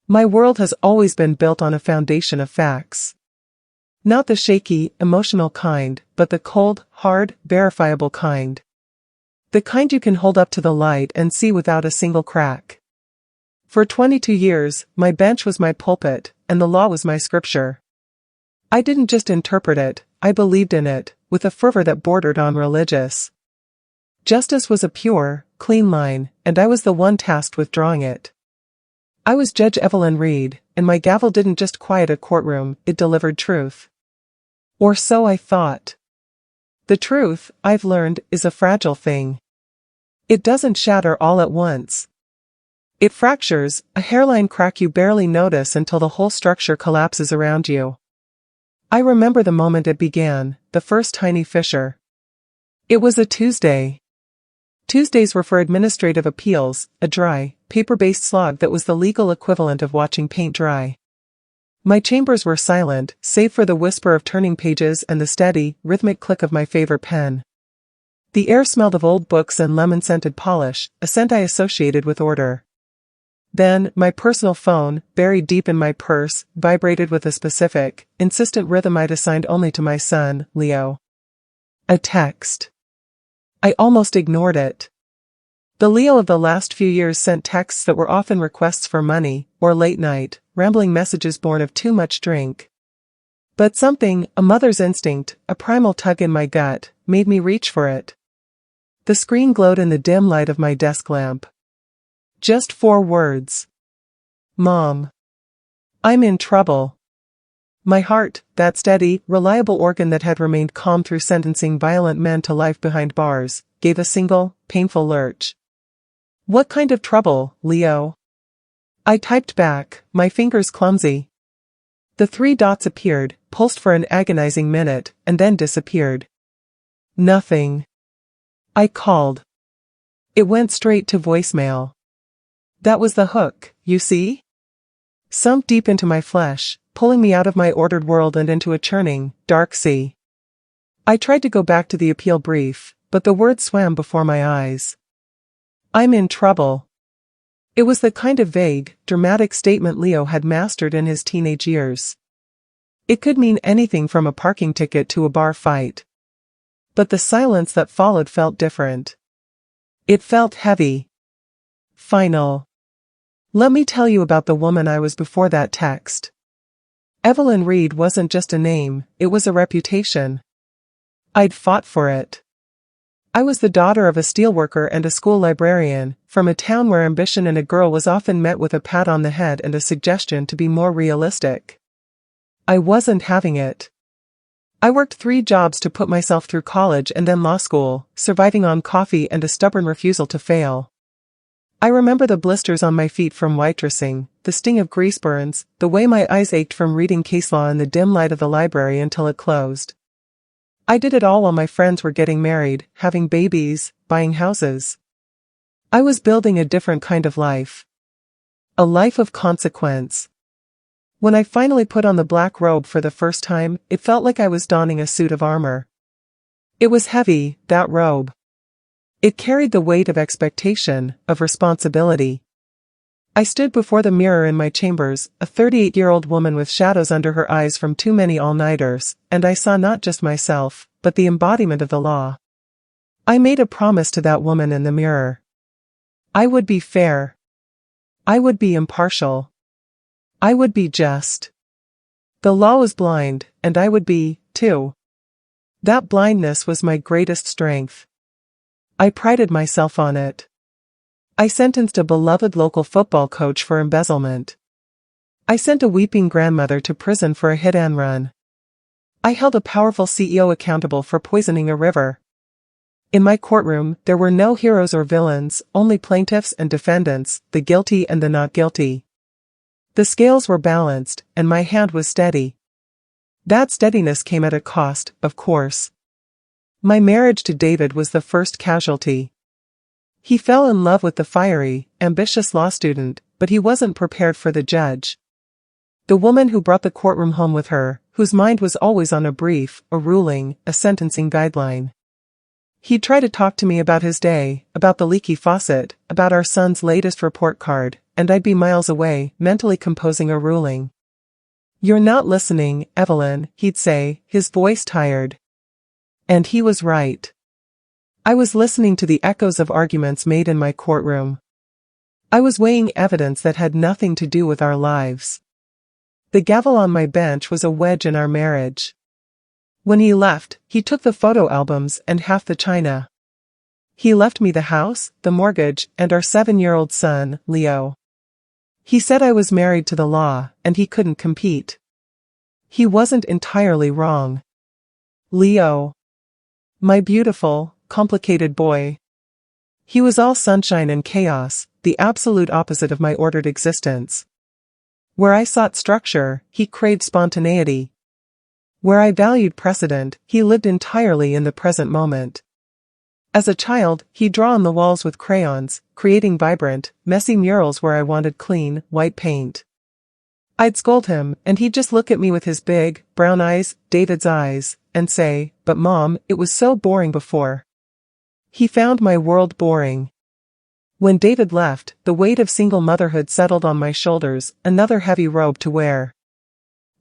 My world has always been built on a foundation of facts. Not the shaky, emotional kind, but the cold, hard, verifiable kind. The kind you can hold up to the light and see without a single crack. For 22 years, my bench was my pulpit, and the law was my scripture. I didn't just interpret it, I believed in it, with a fervor that bordered on religious. Justice was a pure, clean line, and I was the one tasked with drawing it. I was Judge Evelyn Reed, and my gavel didn't just quiet a courtroom, it delivered truth. Or so I thought. The truth, I've learned, is a fragile thing. It doesn't shatter all at once. It fractures, a hairline crack you barely notice until the whole structure collapses around you. I remember the moment it began, the first tiny fissure. It was a Tuesday. Tuesdays were for administrative appeals, a dry, paper-based slog that was the legal equivalent of watching paint dry. My chambers were silent, save for the whisper of turning pages and the steady, rhythmic click of my favorite pen. The air smelled of old books and lemon-scented polish, a scent I associated with order. Then, my personal phone, buried deep in my purse, vibrated with a specific, insistent rhythm I'd assigned only to my son, Leo. A text. I almost ignored it. The Leo of the last few years sent texts that were often requests for money, or late-night, rambling messages born of too much drink. But something, a mother's instinct, a primal tug in my gut, made me reach for it. The screen glowed in the dim light of my desk lamp. Just 4 words. Mom. I'm in trouble. My heart, that steady, reliable organ that had remained calm through sentencing violent men to life behind bars, gave a single, painful lurch. What kind of trouble, Leo? I typed back, my fingers clumsy. The 3 dots appeared, pulsed for an agonizing minute, and then disappeared. Nothing. I called. It went straight to voicemail. That was the hook, you see? Sunk deep into my flesh, pulling me out of my ordered world and into a churning, dark sea. I tried to go back to the appeal brief, but the words swam before my eyes. I'm in trouble. It was the kind of vague, dramatic statement Leo had mastered in his teenage years. It could mean anything from a parking ticket to a bar fight. But the silence that followed felt different. It felt heavy. Final. Let me tell you about the woman I was before that text. Evelyn Reed wasn't just a name, it was a reputation. I'd fought for it. I was the daughter of a steelworker and a school librarian, from a town where ambition in a girl was often met with a pat on the head and a suggestion to be more realistic. I wasn't having it. I worked 3 jobs to put myself through college and then law school, surviving on coffee and a stubborn refusal to fail. I remember the blisters on my feet from waitressing, the sting of grease burns, the way my eyes ached from reading case law in the dim light of the library until it closed. I did it all while my friends were getting married, having babies, buying houses. I was building a different kind of life. A life of consequence. When I finally put on the black robe for the first time, it felt like I was donning a suit of armor. It was heavy, that robe. It carried the weight of expectation, of responsibility. I stood before the mirror in my chambers, a 38-year-old woman with shadows under her eyes from too many all-nighters, and I saw not just myself, but the embodiment of the law. I made a promise to that woman in the mirror. I would be fair. I would be impartial. I would be just. The law was blind, and I would be, too. That blindness was my greatest strength. I prided myself on it. I sentenced a beloved local football coach for embezzlement. I sent a weeping grandmother to prison for a hit-and-run. I held a powerful CEO accountable for poisoning a river. In my courtroom, there were no heroes or villains, only plaintiffs and defendants, the guilty and the not guilty. The scales were balanced, and my hand was steady. That steadiness came at a cost, of course. My marriage to David was the first casualty. He fell in love with the fiery, ambitious law student, but he wasn't prepared for the judge. The woman who brought the courtroom home with her, whose mind was always on a brief, a ruling, a sentencing guideline. He'd try to talk to me about his day, about the leaky faucet, about our son's latest report card, and I'd be miles away, mentally composing a ruling. "You're not listening, Evelyn," he'd say, his voice tired. And he was right. I was listening to the echoes of arguments made in my courtroom. I was weighing evidence that had nothing to do with our lives. The gavel on my bench was a wedge in our marriage. When he left, he took the photo albums and half the china. He left me the house, the mortgage, and our 7-year-old son, Leo. He said I was married to the law, and he couldn't compete. He wasn't entirely wrong. Leo. My beautiful, complicated boy. He was all sunshine and chaos, the absolute opposite of my ordered existence. Where I sought structure, he craved spontaneity. Where I valued precedent, he lived entirely in the present moment. As a child, he'd draw on the walls with crayons, creating vibrant, messy murals where I wanted clean, white paint. I'd scold him, and he'd just look at me with his big, brown eyes, David's eyes, and say, "But Mom, it was so boring before." He found my world boring. When David left, the weight of single motherhood settled on my shoulders, another heavy robe to wear.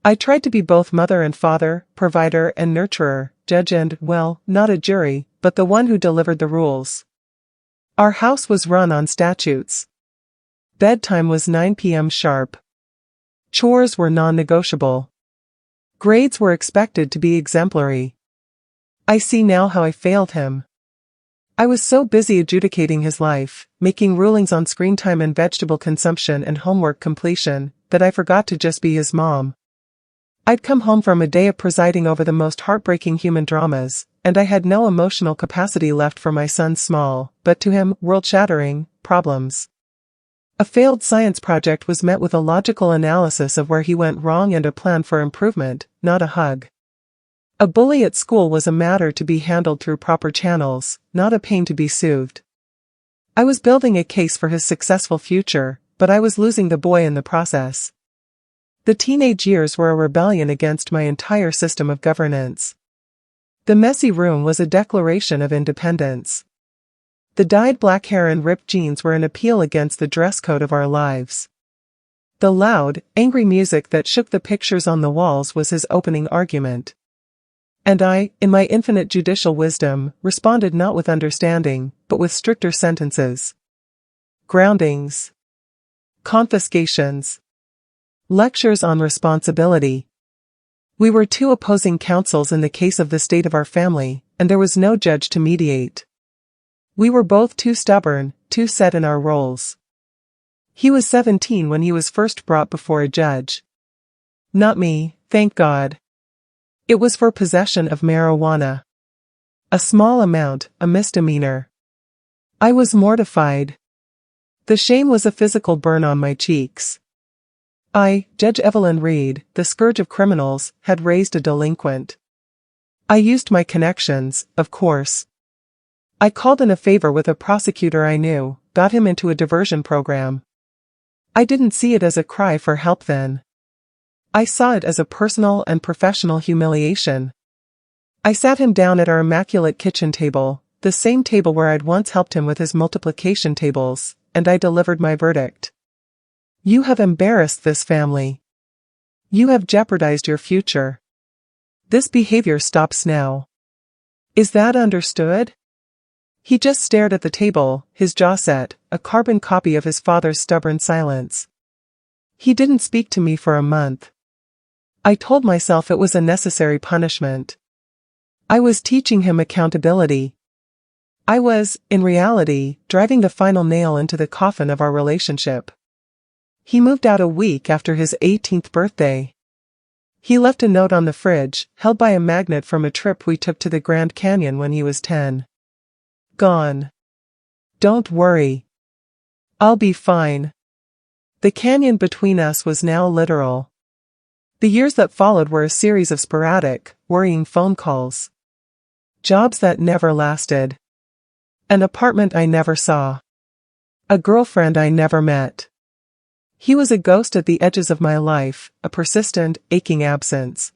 I tried to be both mother and father, provider and nurturer, judge and, well, not a jury, but the one who delivered the rules. Our house was run on statutes. Bedtime was 9 p.m. sharp. Chores were non-negotiable. Grades were expected to be exemplary. I see now how I failed him. I was so busy adjudicating his life, making rulings on screen time and vegetable consumption and homework completion, that I forgot to just be his mom. I'd come home from a day of presiding over the most heartbreaking human dramas, and I had no emotional capacity left for my son's small, but to him, world-shattering, problems. A failed science project was met with a logical analysis of where he went wrong and a plan for improvement, not a hug. A bully at school was a matter to be handled through proper channels, not a pain to be soothed. I was building a case for his successful future, but I was losing the boy in the process. The teenage years were a rebellion against my entire system of governance. The messy room was a declaration of independence. The dyed black hair and ripped jeans were an appeal against the dress code of our lives. The loud, angry music that shook the pictures on the walls was his opening argument. And I, in my infinite judicial wisdom, responded not with understanding, but with stricter sentences. Groundings. Confiscations. Lectures on responsibility. We were two opposing counsels in the case of the state of our family, and there was no judge to mediate. We were both too stubborn, too set in our roles. He was 17 when he was first brought before a judge. Not me, thank God. It was for possession of marijuana. A small amount, a misdemeanor. I was mortified. The shame was a physical burn on my cheeks. I, Judge Evelyn Reed, the scourge of criminals, had raised a delinquent. I used my connections, of course. I called in a favor with a prosecutor I knew, got him into a diversion program. I didn't see it as a cry for help then. I saw it as a personal and professional humiliation. I sat him down at our immaculate kitchen table, the same table where I'd once helped him with his multiplication tables, and I delivered my verdict. You have embarrassed this family. You have jeopardized your future. This behavior stops now. Is that understood? He just stared at the table, his jaw set, a carbon copy of his father's stubborn silence. He didn't speak to me for a month. I told myself it was a necessary punishment. I was teaching him accountability. I was, in reality, driving the final nail into the coffin of our relationship. He moved out a week after his 18th birthday. He left a note on the fridge, held by a magnet from a trip we took to the Grand Canyon when he was 10. Gone. Don't worry. I'll be fine. The canyon between us was now literal. The years that followed were a series of sporadic, worrying phone calls. Jobs that never lasted. An apartment I never saw. A girlfriend I never met. He was a ghost at the edges of my life, a persistent, aching absence.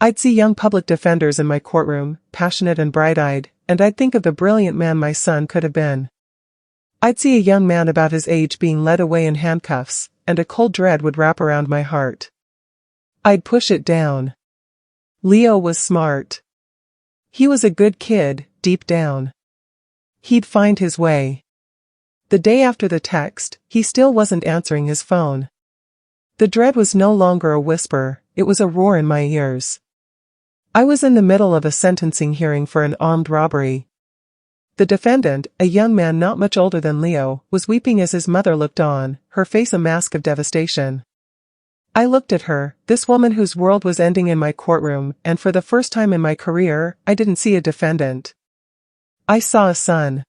I'd see young public defenders in my courtroom, passionate and bright-eyed, and I'd think of the brilliant man my son could have been. I'd see a young man about his age being led away in handcuffs, and a cold dread would wrap around my heart. I'd push it down. Leo was smart. He was a good kid, deep down. He'd find his way. The day after the text, he still wasn't answering his phone. The dread was no longer a whisper, it was a roar in my ears. I was in the middle of a sentencing hearing for an armed robbery. The defendant, a young man not much older than Leo, was weeping as his mother looked on, her face a mask of devastation. I looked at her, this woman whose world was ending in my courtroom, and for the first time in my career, I didn't see a defendant. I saw a son.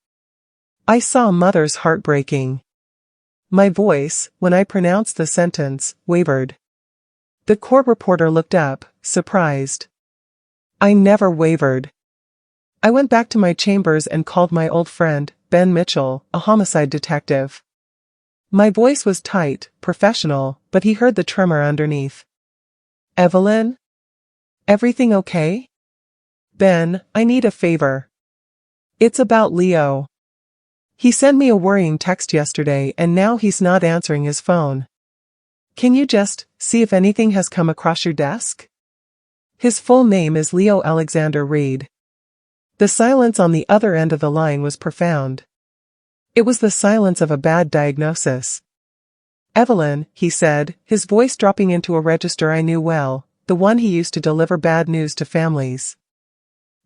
I saw a mother's heart breaking. My voice, when I pronounced the sentence, wavered. The court reporter looked up, surprised. I never wavered. I went back to my chambers and called my old friend, Ben Mitchell, a homicide detective. My voice was tight, professional, but he heard the tremor underneath. Evelyn? Everything okay? Ben, I need a favor. It's about Leo. He sent me a worrying text yesterday and now he's not answering his phone. Can you just see if anything has come across your desk? His full name is Leo Alexander Reed. The silence on the other end of the line was profound. It was the silence of a bad diagnosis. Evelyn, he said, his voice dropping into a register I knew well, the one he used to deliver bad news to families.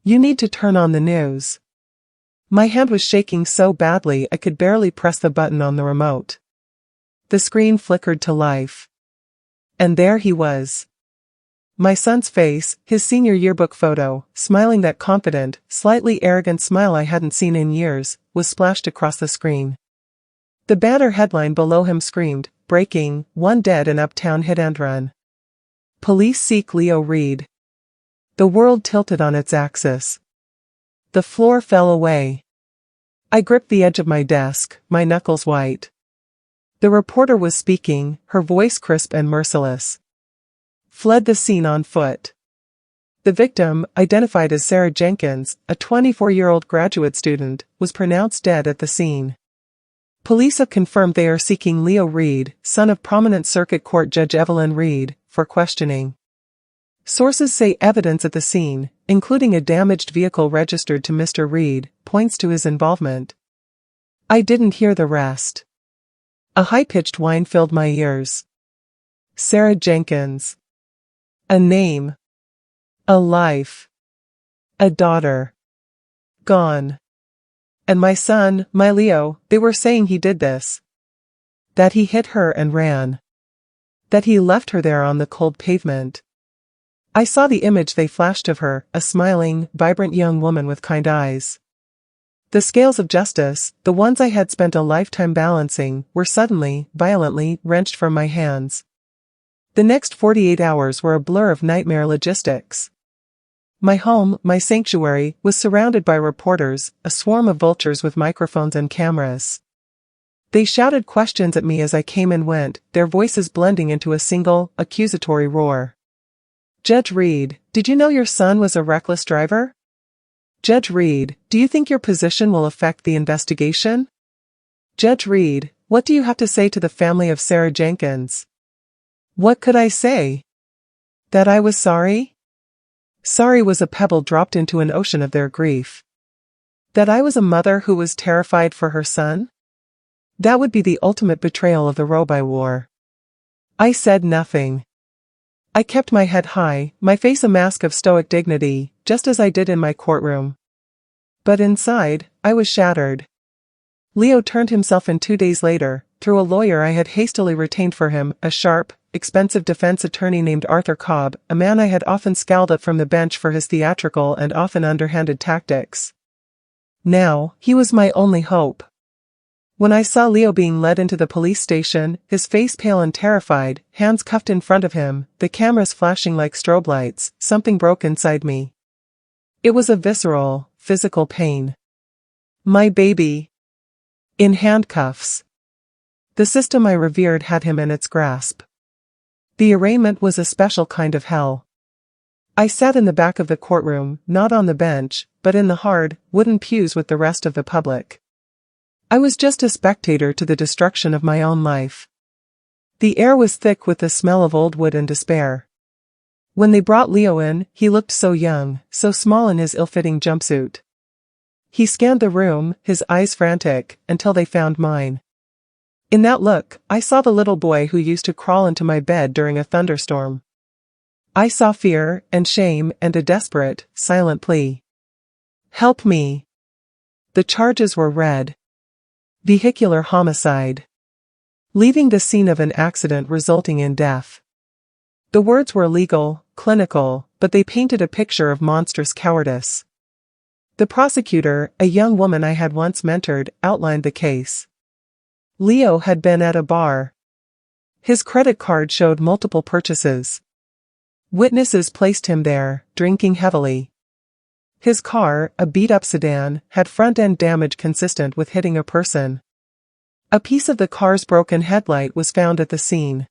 You need to turn on the news. My hand was shaking so badly I could barely press the button on the remote. The screen flickered to life. And there he was. My son's face, his senior yearbook photo, smiling that confident, slightly arrogant smile I hadn't seen in years, was splashed across the screen. The banner headline below him screamed, "Breaking, one dead in Uptown hit and run. Police seek Leo Reed." The world tilted on its axis. The floor fell away. I gripped the edge of my desk, my knuckles white. The reporter was speaking, her voice crisp and merciless. Fled the scene on foot. The victim, identified as Sarah Jenkins, a 24-year-old graduate student, was pronounced dead at the scene. Police have confirmed they are seeking Leo Reed, son of prominent Circuit Court Judge Evelyn Reed, for questioning. Sources say evidence at the scene, including a damaged vehicle registered to Mr. Reed, points to his involvement. I didn't hear the rest. A high-pitched whine filled my ears. Sarah Jenkins. A name. A life. A daughter. Gone. And my son, my Leo, they were saying he did this. That he hit her and ran. That he left her there on the cold pavement. I saw the image they flashed of her, a smiling, vibrant young woman with kind eyes. The scales of justice, the ones I had spent a lifetime balancing, were suddenly, violently, wrenched from my hands. The next 48 hours were a blur of nightmare logistics. My home, my sanctuary, was surrounded by reporters, a swarm of vultures with microphones and cameras. They shouted questions at me as I came and went, their voices blending into a single, accusatory roar. Judge Reed, did you know your son was a reckless driver? Judge Reed, do you think your position will affect the investigation? Judge Reed, what do you have to say to the family of Sarah Jenkins? What could I say? That I was sorry? Sorry was a pebble dropped into an ocean of their grief. That I was a mother who was terrified for her son? That would be the ultimate betrayal of the robe I wore. I said nothing. I kept my head high, my face a mask of stoic dignity, just as I did in my courtroom. But inside, I was shattered. Leo turned himself in 2 days later, through a lawyer I had hastily retained for him, a sharp, expensive defense attorney named Arthur Cobb, a man I had often scowled at from the bench for his theatrical and often underhanded tactics. Now, he was my only hope. When I saw Leo being led into the police station, his face pale and terrified, hands cuffed in front of him, the cameras flashing like strobe lights, something broke inside me. It was a visceral, physical pain. My baby. In handcuffs. The system I revered had him in its grasp. The arraignment was a special kind of hell. I sat in the back of the courtroom, not on the bench, but in the hard, wooden pews with the rest of the public. I was just a spectator to the destruction of my own life. The air was thick with the smell of old wood and despair. When they brought Leo in, he looked so young, so small in his ill-fitting jumpsuit. He scanned the room, his eyes frantic, until they found mine. In that look, I saw the little boy who used to crawl into my bed during a thunderstorm. I saw fear, and shame, and a desperate, silent plea. Help me. The charges were read. Vehicular homicide. Leaving the scene of an accident resulting in death. The words were legal, clinical, but they painted a picture of monstrous cowardice. The prosecutor, a young woman I had once mentored, outlined the case. Leo had been at a bar. His credit card showed multiple purchases. Witnesses placed him there, drinking heavily. His car, a beat-up sedan, had front-end damage consistent with hitting a person. A piece of the car's broken headlight was found at the scene.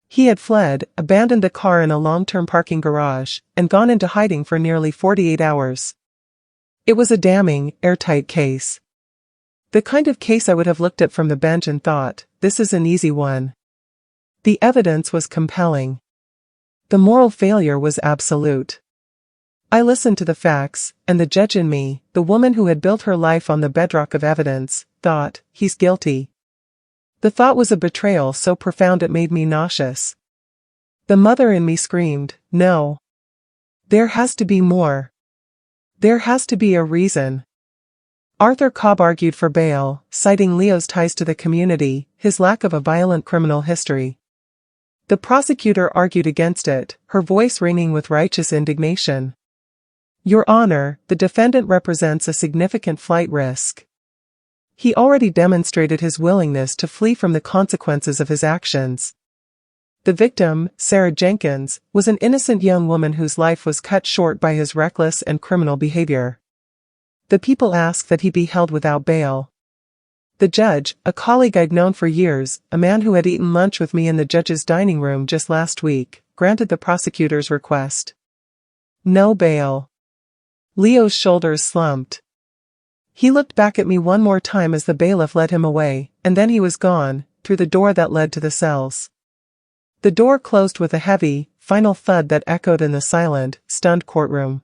He had fled, abandoned the car in a long-term parking garage, and gone into hiding for nearly 48 hours. It was a damning, airtight case. The kind of case I would have looked at from the bench and thought, this is an easy one. The evidence was compelling. The moral failure was absolute. I listened to the facts, and the judge in me, the woman who had built her life on the bedrock of evidence, thought, he's guilty. The thought was a betrayal so profound it made me nauseous. The mother in me screamed, no. There has to be more. There has to be a reason. Arthur Cobb argued for bail, citing Leo's ties to the community, his lack of a violent criminal history. The prosecutor argued against it, her voice ringing with righteous indignation. Your Honor, the defendant represents a significant flight risk. He already demonstrated his willingness to flee from the consequences of his actions. The victim, Sarah Jenkins, was an innocent young woman whose life was cut short by his reckless and criminal behavior. The people asked that he be held without bail. The judge, a colleague I'd known for years, a man who had eaten lunch with me in the judge's dining room just last week, granted the prosecutor's request. No bail. Leo's shoulders slumped. He looked back at me one more time as the bailiff led him away, and then he was gone, through the door that led to the cells. The door closed with a heavy, final thud that echoed in the silent, stunned courtroom.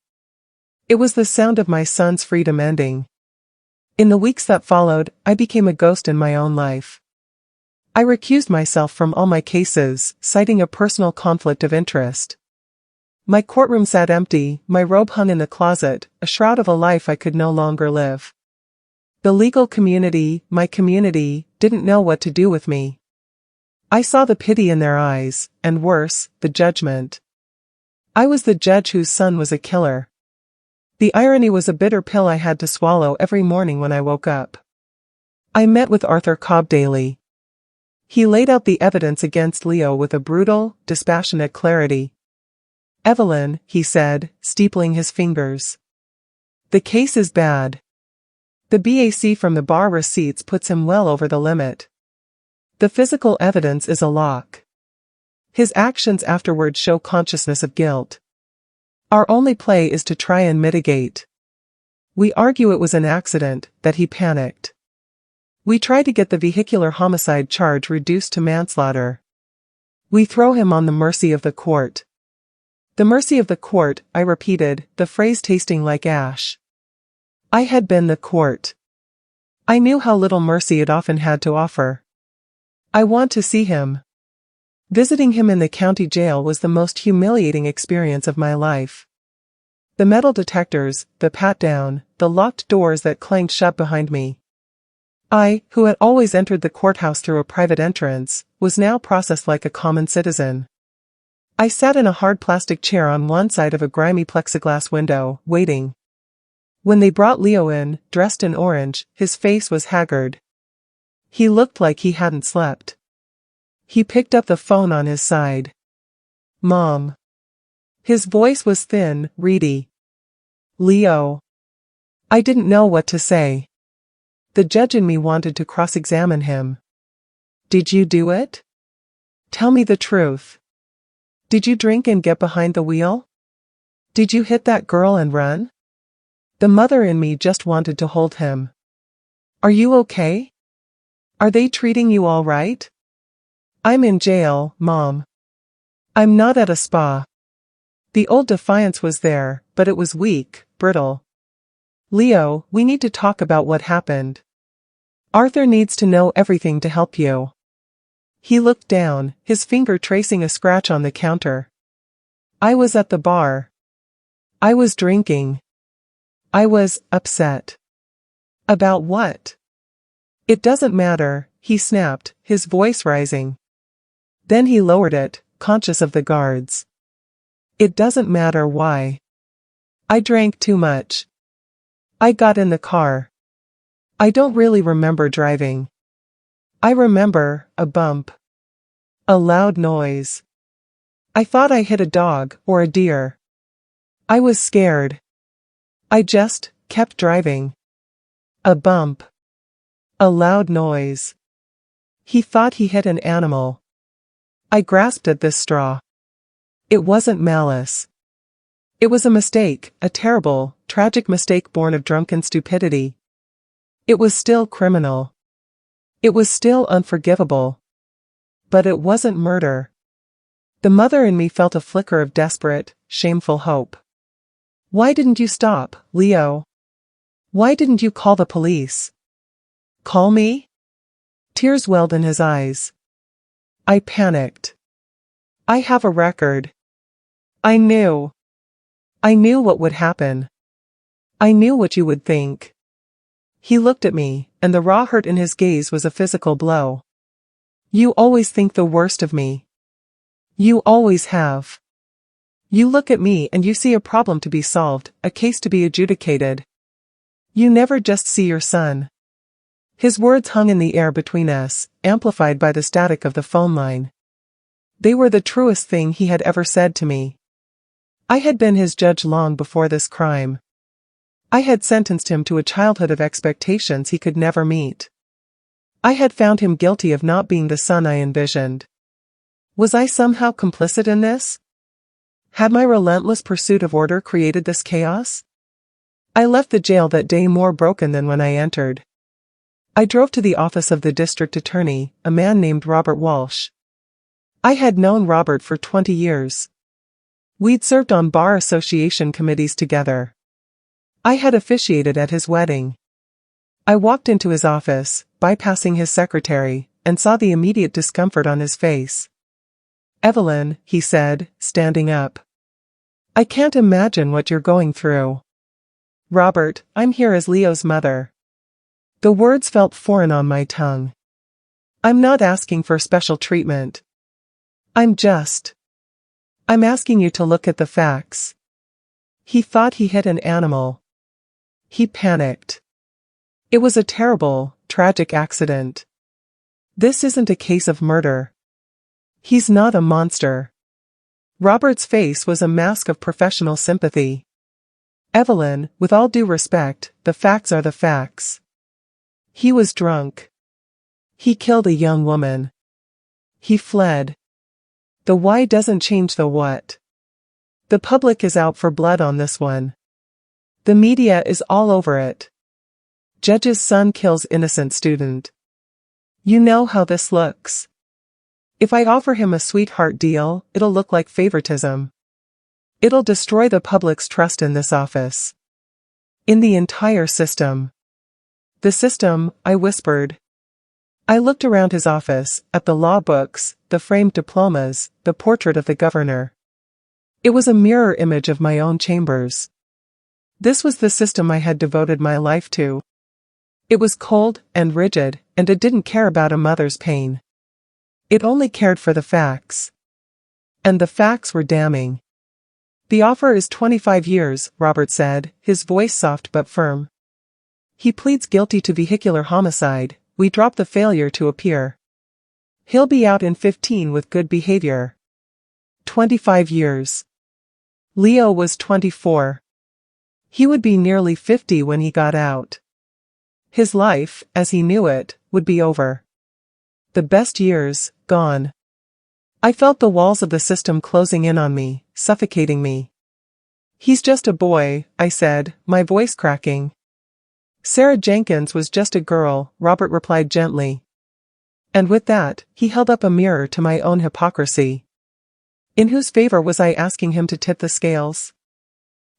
It was the sound of my son's freedom ending. In the weeks that followed, I became a ghost in my own life. I recused myself from all my cases, citing a personal conflict of interest. My courtroom sat empty, my robe hung in the closet, a shroud of a life I could no longer live. The legal community, my community, didn't know what to do with me. I saw the pity in their eyes, and worse, the judgment. I was the judge whose son was a killer. The irony was a bitter pill I had to swallow every morning when I woke up. I met with Arthur Cobb daily. He laid out the evidence against Leo with a brutal, dispassionate clarity. Evelyn, he said, steepling his fingers. The case is bad. The BAC from the bar receipts puts him well over the limit. The physical evidence is a lock. His actions afterward show consciousness of guilt. Our only play is to try and mitigate. We argue it was an accident, that he panicked. We try to get the vehicular homicide charge reduced to manslaughter. We throw him on the mercy of the court. The mercy of the court, I repeated, the phrase tasting like ash. I had been the court. I knew how little mercy it often had to offer. I want to see him. Visiting him in the county jail was the most humiliating experience of my life. The metal detectors, the pat-down, the locked doors that clanged shut behind me. I, who had always entered the courthouse through a private entrance, was now processed like a common citizen. I sat in a hard plastic chair on one side of a grimy plexiglass window, waiting. When they brought Leo in, dressed in orange, his face was haggard. He looked like he hadn't slept. He picked up the phone on his side. Mom. His voice was thin, reedy. Leo. I didn't know what to say. The judge in me wanted to cross-examine him. Did you do it? Tell me the truth. Did you drink and get behind the wheel? Did you hit that girl and run? The mother in me just wanted to hold him. Are you okay? Are they treating you all right? I'm in jail, Mom. I'm not at a spa. The old defiance was there, but it was weak, brittle. Leo, we need to talk about what happened. Arthur needs to know everything to help you. He looked down, his finger tracing a scratch on the counter. I was at the bar. I was drinking. I was upset. About what? It doesn't matter, he snapped, his voice rising. Then he lowered it, conscious of the guards. It doesn't matter why. I drank too much. I got in the car. I don't really remember driving. I remember a bump. A loud noise. I thought I hit a dog or a deer. I was scared. I just kept driving. A bump. A loud noise. He thought he hit an animal. I grasped at this straw. It wasn't malice. It was a mistake, a terrible, tragic mistake born of drunken stupidity. It was still criminal. It was still unforgivable. But it wasn't murder. The mother in me felt a flicker of desperate, shameful hope. Why didn't you stop, Leo? Why didn't you call the police? Call me? Tears welled in his eyes. I panicked. I have a record. I knew. I knew what would happen. I knew what you would think. He looked at me, and the raw hurt in his gaze was a physical blow. You always think the worst of me. You always have. You look at me and you see a problem to be solved, a case to be adjudicated. You never just see your son. His words hung in the air between us, amplified by the static of the phone line. They were the truest thing he had ever said to me. I had been his judge long before this crime. I had sentenced him to a childhood of expectations he could never meet. I had found him guilty of not being the son I envisioned. Was I somehow complicit in this? Had my relentless pursuit of order created this chaos? I left the jail that day more broken than when I entered. I drove to the office of the district attorney, a man named Robert Walsh. I had known Robert for 20 years. We'd served on bar association committees together. I had officiated at his wedding. I walked into his office, bypassing his secretary, and saw the immediate discomfort on his face. Evelyn, he said, standing up. I can't imagine what you're going through. Robert, I'm here as Leo's mother. The words felt foreign on my tongue. I'm not asking for special treatment. I'm asking you to look at the facts. He thought he hit an animal. He panicked. It was a terrible, tragic accident. This isn't a case of murder. He's not a monster. Robert's face was a mask of professional sympathy. Evelyn, with all due respect, the facts are the facts. He was drunk. He killed a young woman. He fled. The why doesn't change the what. The public is out for blood on this one. The media is all over it. Judge's son kills innocent student. You know how this looks. If I offer him a sweetheart deal, it'll look like favoritism. It'll destroy the public's trust in this office. In the entire system. The system, I whispered. I looked around his office, at the law books, the framed diplomas, the portrait of the governor. It was a mirror image of my own chambers. This was the system I had devoted my life to. It was cold and rigid, and it didn't care about a mother's pain. It only cared for the facts. And the facts were damning. The offer is 25 years, Robert said, his voice soft but firm. He pleads guilty to vehicular homicide. We drop the failure to appear. He'll be out in 15 with good behavior. 25 years. Leo was 24. He would be nearly 50 when he got out. His life, as he knew it, would be over. The best years, gone. I felt the walls of the system closing in on me, suffocating me. He's just a boy, I said, my voice cracking. Sarah Jenkins was just a girl, Robert replied gently. And with that, he held up a mirror to my own hypocrisy. In whose favor was I asking him to tip the scales?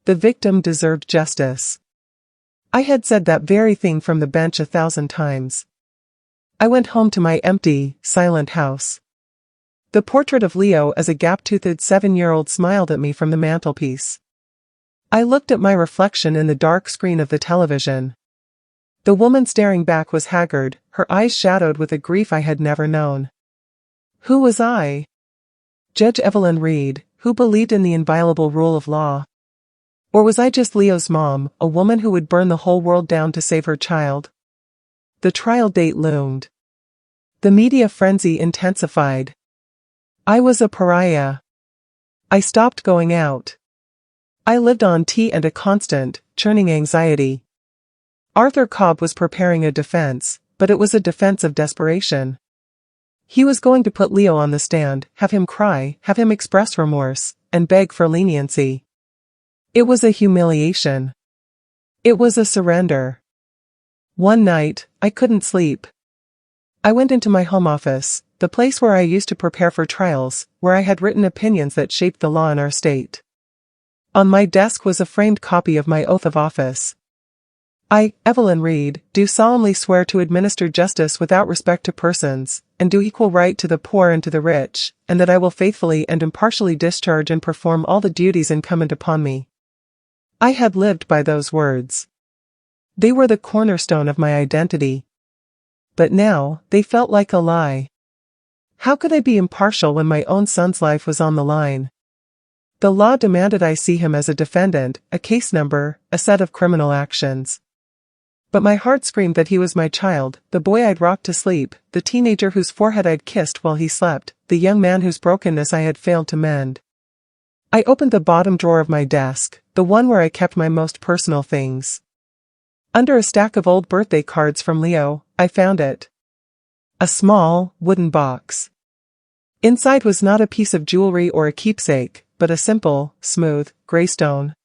The victim deserved justice. I had said that very thing from the bench 1,000 times. I went home to my empty, silent house. The portrait of Leo as a gap-toothed 7-year-old smiled at me from the mantelpiece. I looked at my reflection in the dark screen of the television. The woman staring back was haggard, her eyes shadowed with a grief I had never known. Who was I? Judge Evelyn Reed, who believed in the inviolable rule of law? Or was I just Leo's mom, a woman who would burn the whole world down to save her child? The trial date loomed. The media frenzy intensified. I was a pariah. I stopped going out. I lived on tea and a constant, churning anxiety. Arthur Cobb was preparing a defense, but it was a defense of desperation. He was going to put Leo on the stand, have him cry, have him express remorse, and beg for leniency. It was a humiliation. It was a surrender. One night, I couldn't sleep. I went into my home office, the place where I used to prepare for trials, where I had written opinions that shaped the law in our state. On my desk was a framed copy of my oath of office. I, Evelyn Reed, do solemnly swear to administer justice without respect to persons, and do equal right to the poor and to the rich, and that I will faithfully and impartially discharge and perform all the duties incumbent upon me. I had lived by those words. They were the cornerstone of my identity. But now, they felt like a lie. How could I be impartial when my own son's life was on the line? The law demanded I see him as a defendant, a case number, a set of criminal actions. But my heart screamed that he was my child, the boy I'd rocked to sleep, the teenager whose forehead I'd kissed while he slept, the young man whose brokenness I had failed to mend. I opened the bottom drawer of my desk, the one where I kept my most personal things. Under a stack of old birthday cards from Leo, I found it. A small, wooden box. Inside was not a piece of jewelry or a keepsake, but a simple, smooth, gray stone.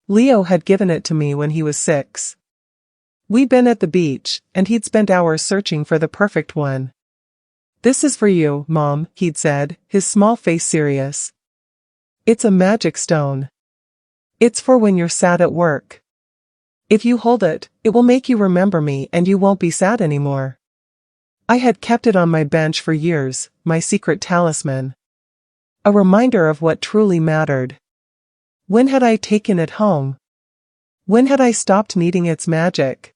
Leo had given it to me when he was 6. We'd been at the beach, and he'd spent hours searching for the perfect one. "This is for you, Mom," he'd said, his small face serious. "It's a magic stone. It's for when you're sad at work. If you hold it, it will make you remember me and you won't be sad anymore." I had kept it on my bench for years, my secret talisman. A reminder of what truly mattered. When had I taken it home? When had I stopped needing its magic?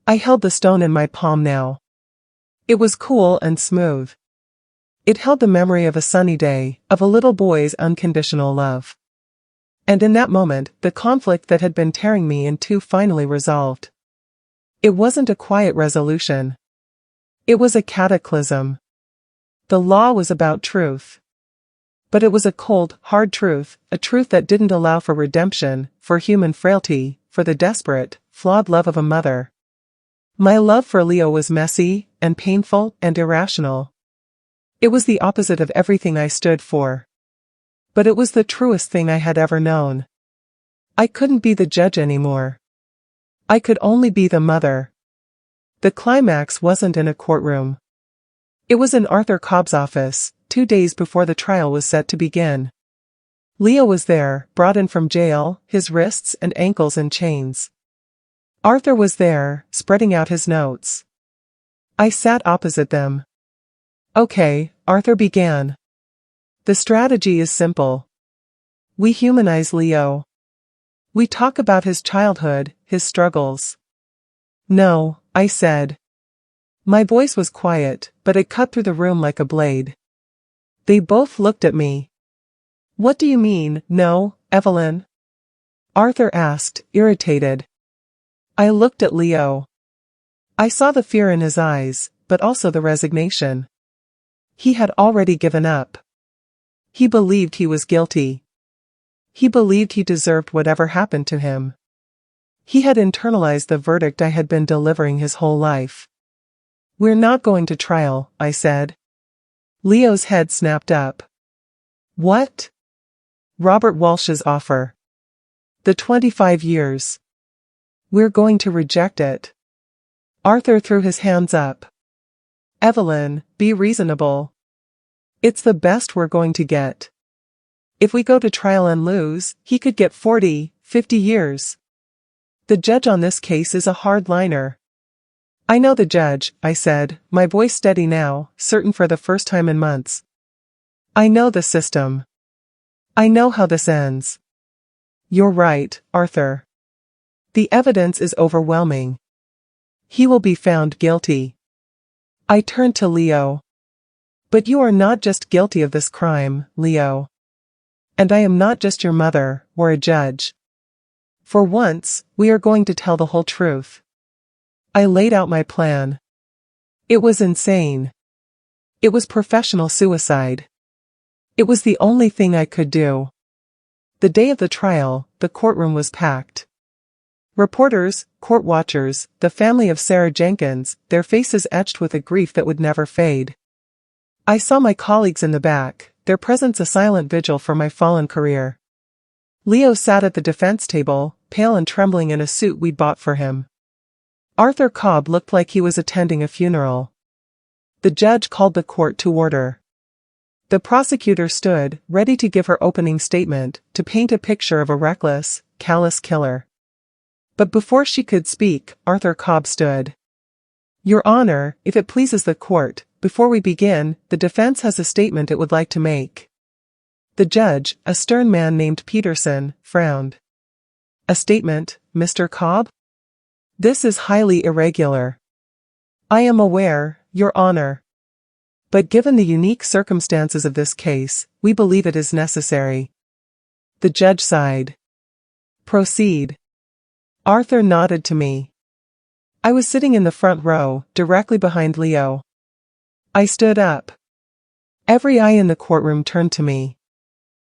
I held the stone in my palm now. It was cool and smooth. It held the memory of a sunny day, of a little boy's unconditional love. And in that moment, the conflict that had been tearing me in two finally resolved. It wasn't a quiet resolution. It was a cataclysm. The law was about truth. But it was a cold, hard truth, a truth that didn't allow for redemption, for human frailty, for the desperate, flawed love of a mother. My love for Leo was messy, and painful, and irrational. It was the opposite of everything I stood for. But it was the truest thing I had ever known. I couldn't be the judge anymore. I could only be the mother. The climax wasn't in a courtroom. It was in Arthur Cobb's office, 2 days before the trial was set to begin. Leo was there, brought in from jail, his wrists and ankles in chains. Arthur was there, spreading out his notes. I sat opposite them. "Okay," Arthur began. "The strategy is simple. We humanize Leo. We talk about his childhood, his struggles." "No," I said. My voice was quiet, but it cut through the room like a blade. They both looked at me. "What do you mean, no, Evelyn?" Arthur asked, irritated. I looked at Leo. I saw the fear in his eyes, but also the resignation. He had already given up. He believed he was guilty. He believed he deserved whatever happened to him. He had internalized the verdict I had been delivering his whole life. "We're not going to trial," I said. Leo's head snapped up. "What?" "Robert Walsh's offer. The 25 years. We're going to reject it. Arthur threw his hands up. Evelyn, be reasonable. It's the best we're going to get. If we go to trial and lose, he could get 40, 50 years. The judge on this case is a hardliner. I know the judge, I said, my voice steady now, certain for the first time in months. I know the system. I know how this ends. You're right, Arthur. The evidence is overwhelming. He will be found guilty. I turned to Leo. But you are not just guilty of this crime, Leo. And I am not just your mother, or a judge. For once, we are going to tell the whole truth. I laid out my plan. It was insane. It was professional suicide. It was the only thing I could do. The day of the trial, the courtroom was packed. Reporters, court watchers, the family of Sarah Jenkins, their faces etched with a grief that would never fade. I saw my colleagues in the back, their presence a silent vigil for my fallen career. Leo sat at the defense table, pale and trembling in a suit we'd bought for him. Arthur Cobb looked like he was attending a funeral. The judge called the court to order. The prosecutor stood, ready to give her opening statement, to paint a picture of a reckless, callous killer. But before she could speak, Arthur Cobb stood. Your Honor, if it pleases the court, before we begin, the defense has a statement it would like to make. The judge, a stern man named Peterson, frowned. A statement, Mr. Cobb? This is highly irregular. I am aware, Your Honor. But given the unique circumstances of this case, we believe it is necessary. The judge sighed. Proceed. Arthur nodded to me. I was sitting in the front row, directly behind Leo. I stood up. Every eye in the courtroom turned to me.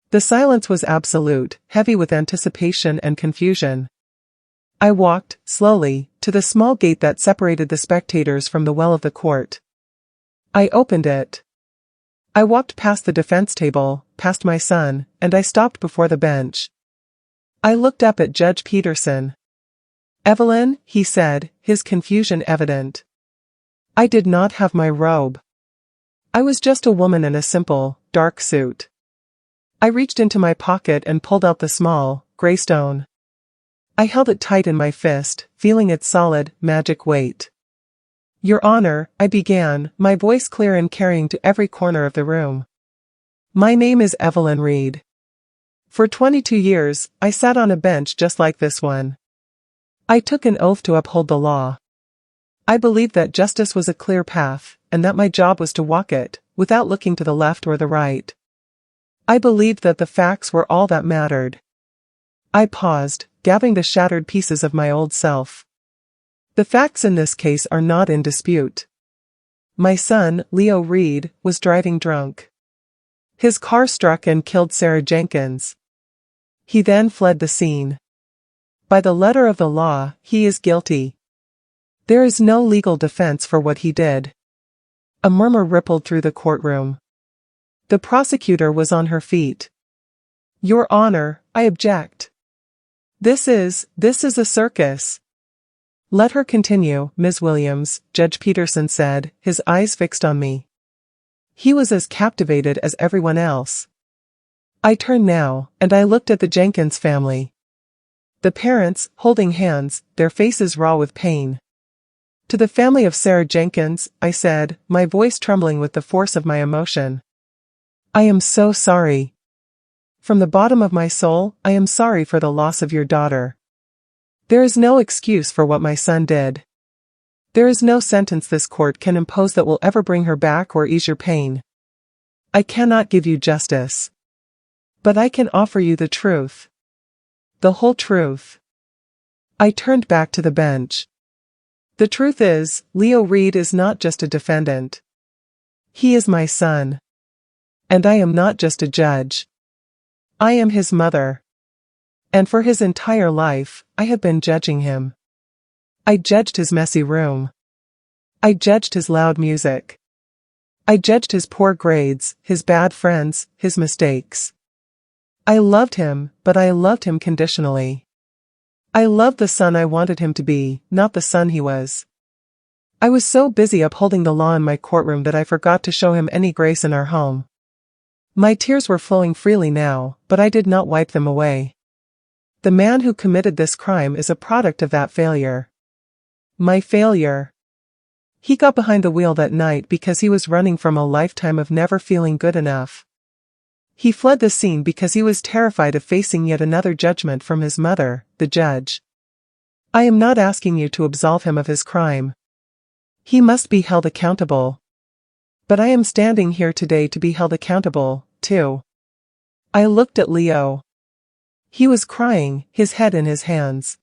The silence was absolute, heavy with anticipation and confusion. I walked, slowly, to the small gate that separated the spectators from the well of the court. I opened it. I walked past the defense table, past my son, and I stopped before the bench. I looked up at Judge Peterson. Evelyn, he said, his confusion evident. I did not have my robe. I was just a woman in a simple, dark suit. I reached into my pocket and pulled out the small, gray stone. I held it tight in my fist, feeling its solid, magic weight. Your Honor, I began, my voice clear and carrying to every corner of the room. My name is Evelyn Reed. For 22 years, I sat on a bench just like this one. I took an oath to uphold the law. I believed that justice was a clear path, and that my job was to walk it, without looking to the left or the right. I believed that the facts were all that mattered. I paused, gathering the shattered pieces of my old self. The facts in this case are not in dispute. My son, Leo Reed, was driving drunk. His car struck and killed Sarah Jenkins. He then fled the scene. By the letter of the law, he is guilty. There is no legal defense for what he did. A murmur rippled through the courtroom. The prosecutor was on her feet. Your Honor, I object. This is a circus. Let her continue, Ms. Williams, Judge Peterson said, his eyes fixed on me. He was as captivated as everyone else. I turned now, and I looked at the Jenkins family. The parents, holding hands, their faces raw with pain. To the family of Sarah Jenkins, I said, my voice trembling with the force of my emotion. I am so sorry. From the bottom of my soul, I am sorry for the loss of your daughter. There is no excuse for what my son did. There is no sentence this court can impose that will ever bring her back or ease your pain. I cannot give you justice. But I can offer you the truth. The whole truth. I turned back to the bench. The truth is, Leo Reed is not just a defendant. He is my son. And I am not just a judge. I am his mother. And for his entire life, I have been judging him. I judged his messy room. I judged his loud music. I judged his poor grades, his bad friends, his mistakes. I loved him, but I loved him conditionally. I loved the son I wanted him to be, not the son he was. I was so busy upholding the law in my courtroom that I forgot to show him any grace in our home. My tears were flowing freely now, but I did not wipe them away. The man who committed this crime is a product of that failure. My failure. He got behind the wheel that night because he was running from a lifetime of never feeling good enough. He fled the scene because he was terrified of facing yet another judgment from his mother, the judge. I am not asking you to absolve him of his crime. He must be held accountable. But I am standing here today to be held accountable, too. I looked at Leo. He was crying, his head in his hands.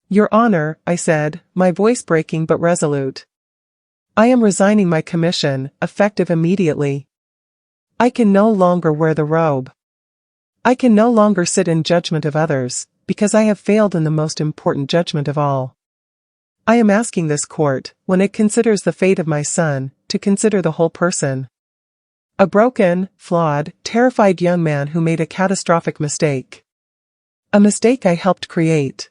Your Honor, I said, my voice breaking but resolute. I am resigning my commission, effective immediately. I can no longer wear the robe. I can no longer sit in judgment of others, because I have failed in the most important judgment of all. I am asking this court, when it considers the fate of my son, to consider the whole person. A broken, flawed, terrified young man who made a catastrophic mistake. A mistake I helped create.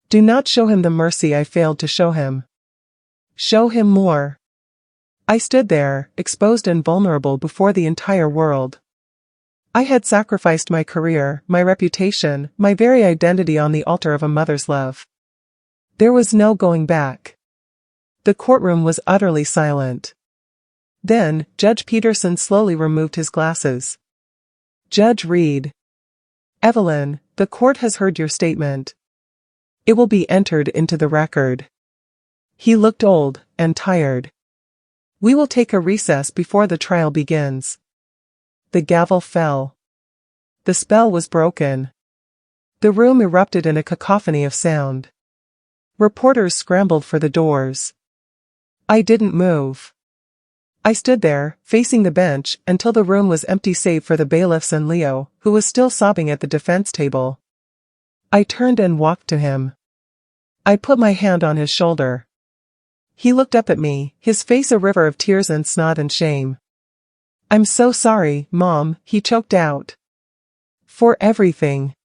Do not show him the mercy I failed to show him. Show him more. I stood there, exposed and vulnerable before the entire world. I had sacrificed my career, my reputation, my very identity on the altar of a mother's love. There was no going back. The courtroom was utterly silent. Then, Judge Peterson slowly removed his glasses. Judge Reed. Evelyn, the court has heard your statement. It will be entered into the record. He looked old and tired. We will take a recess before the trial begins. The gavel fell. The spell was broken. The room erupted in a cacophony of sound. Reporters scrambled for the doors. I didn't move. I stood there, facing the bench, until the room was empty save for the bailiffs and Leo, who was still sobbing at the defense table. I turned and walked to him. I put my hand on his shoulder. He looked up at me, his face a river of tears and snot and shame. I'm so sorry, Mom, he choked out. For everything.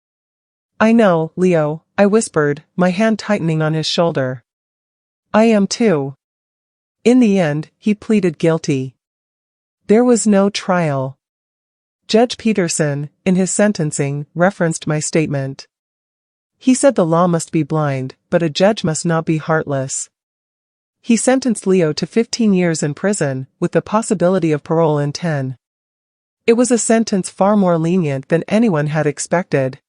I know, Leo, I whispered, my hand tightening on his shoulder. I am too. In the end, he pleaded guilty. There was no trial. Judge Peterson, in his sentencing, referenced my statement. He said the law must be blind, but a judge must not be heartless. He sentenced Leo to 15 years in prison, with the possibility of parole in 10. It was a sentence far more lenient than anyone had expected.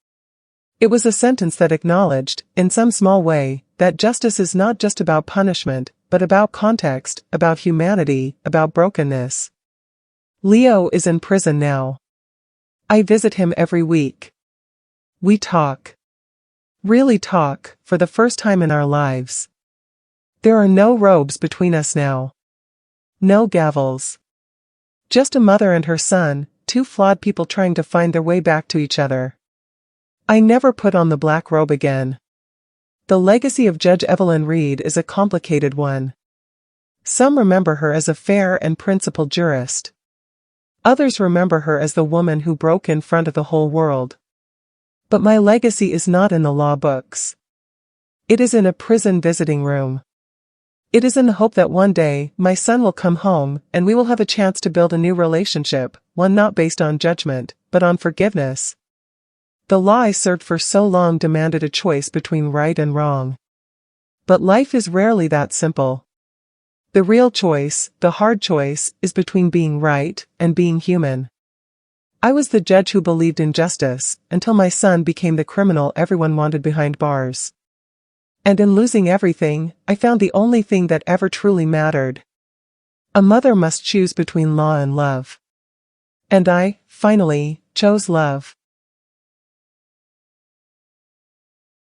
It was a sentence that acknowledged, in some small way, that justice is not just about punishment, but about context, about humanity, about brokenness. Leo is in prison now. I visit him every week. We talk. Really talk, for the first time in our lives. There are no robes between us now. No gavels. Just a mother and her son, two flawed people trying to find their way back to each other. I never put on the black robe again. The legacy of Judge Evelyn Reed is a complicated one. Some remember her as a fair and principled jurist. Others remember her as the woman who broke in front of the whole world. But my legacy is not in the law books. It is in a prison visiting room. It is in the hope that one day, my son will come home, and we will have a chance to build a new relationship, one not based on judgment, but on forgiveness. The law I served for so long demanded a choice between right and wrong. But life is rarely that simple. The real choice, the hard choice, is between being right and being human. I was the judge who believed in justice, until my son became the criminal everyone wanted behind bars. And in losing everything, I found the only thing that ever truly mattered. A mother must choose between law and love. And I, finally, chose love.